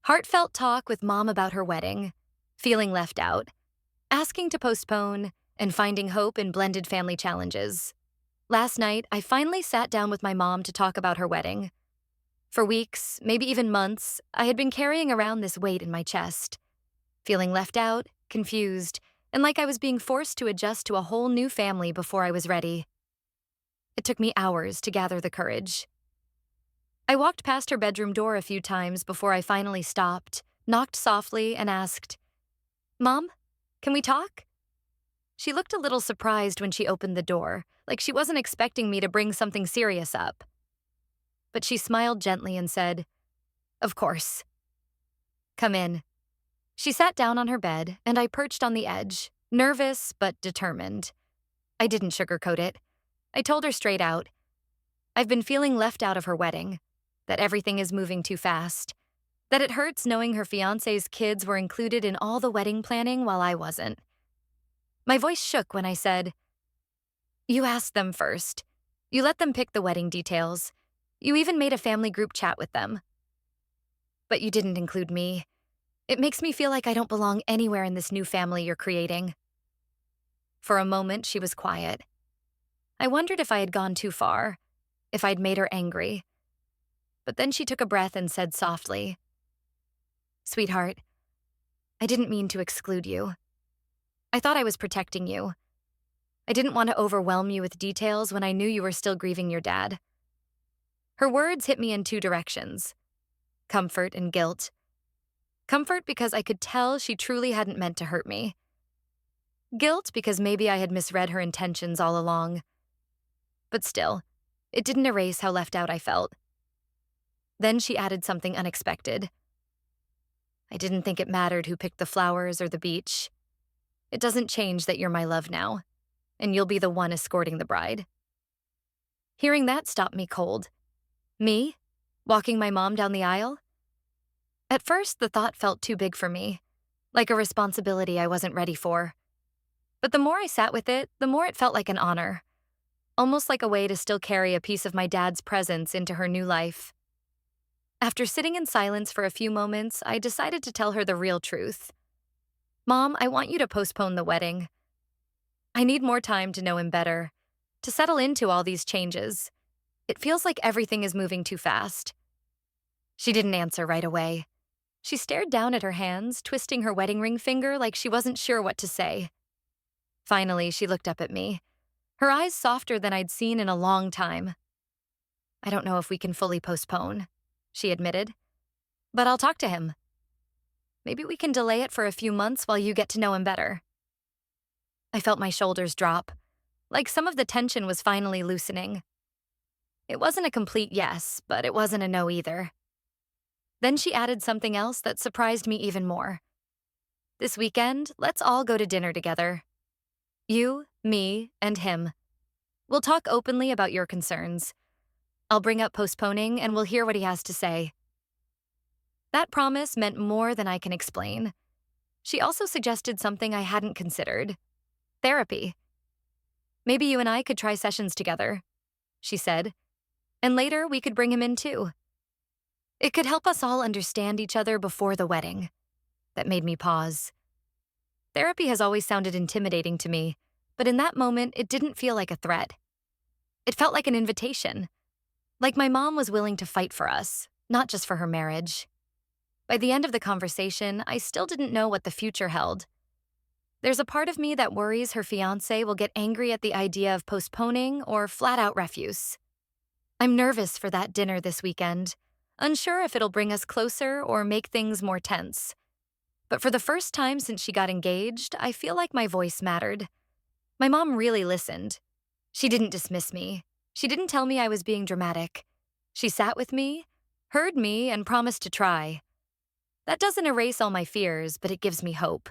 Heartfelt talk with mom about her wedding, feeling left out, asking to postpone, and finding hope in blended family challenges. Last night, I finally sat down with my mom to talk about her wedding. For weeks, maybe even months, I had been carrying around this weight in my chest, feeling left out, confused, and like I was being forced to adjust to a whole new family before I was ready. It took me hours to gather the courage. I walked past her bedroom door a few times before I finally stopped, knocked softly, and asked, "Mom, can we talk?" She looked a little surprised when she opened the door, like she wasn't expecting me to bring something serious up. But she smiled gently and said, "Of course. Come in." She sat down on her bed, and I perched on the edge, nervous but determined. I didn't sugarcoat it. I told her straight out, I've been feeling left out of her wedding, that everything is moving too fast, that it hurts knowing her fiancé's kids were included in all the wedding planning while I wasn't. My voice shook when I said, "You asked them first. You let them pick the wedding details. You even made a family group chat with them. But you didn't include me. It makes me feel like I don't belong anywhere in this new family you're creating." For a moment, she was quiet. I wondered if I had gone too far, if I'd made her angry. But then she took a breath and said softly, "Sweetheart, I didn't mean to exclude you. I thought I was protecting you. I didn't want to overwhelm you with details when I knew you were still grieving your dad." Her words hit me in two directions: comfort and guilt. Comfort because I could tell she truly hadn't meant to hurt me. Guilt because maybe I had misread her intentions all along. But still, it didn't erase how left out I felt. Then she added something unexpected. "I didn't think it mattered who picked the flowers or the beach. It doesn't change that you're my love now, and you'll be the one escorting the bride." Hearing that stopped me cold. Me? Walking my mom down the aisle? At first, the thought felt too big for me, like a responsibility I wasn't ready for. But the more I sat with it, the more it felt like an honor, almost like a way to still carry a piece of my dad's presence into her new life. After sitting in silence for a few moments, I decided to tell her the real truth. "Mom, I want you to postpone the wedding. I need more time to know him better, to settle into all these changes. It feels like everything is moving too fast." She didn't answer right away. She stared down at her hands, twisting her wedding ring finger like she wasn't sure what to say. Finally, she looked up at me, her eyes softer than I'd seen in a long time. "I don't know if we can fully postpone," she admitted, "but I'll talk to him. Maybe we can delay it for a few months while you get to know him better." I felt my shoulders drop, like some of the tension was finally loosening. It wasn't a complete yes, but it wasn't a no either. Then she added something else that surprised me even more. "This weekend, let's all go to dinner together. You, me, and him. We'll talk openly about your concerns. I'll bring up postponing and we'll hear what he has to say." That promise meant more than I can explain. She also suggested something I hadn't considered: therapy. "Maybe you and I could try sessions together," she said, "and later we could bring him in too. It could help us all understand each other before the wedding." That made me pause. Therapy has always sounded intimidating to me, but in that moment, it didn't feel like a threat. It felt like an invitation, like my mom was willing to fight for us, not just for her marriage. By the end of the conversation, I still didn't know what the future held. There's a part of me that worries her fiancé will get angry at the idea of postponing or flat-out refuse. I'm nervous for that dinner this weekend, unsure if it'll bring us closer or make things more tense. But for the first time since she got engaged, I feel like my voice mattered. My mom really listened. She didn't dismiss me. She didn't tell me I was being dramatic. She sat with me, heard me, and promised to try. That doesn't erase all my fears, but it gives me hope.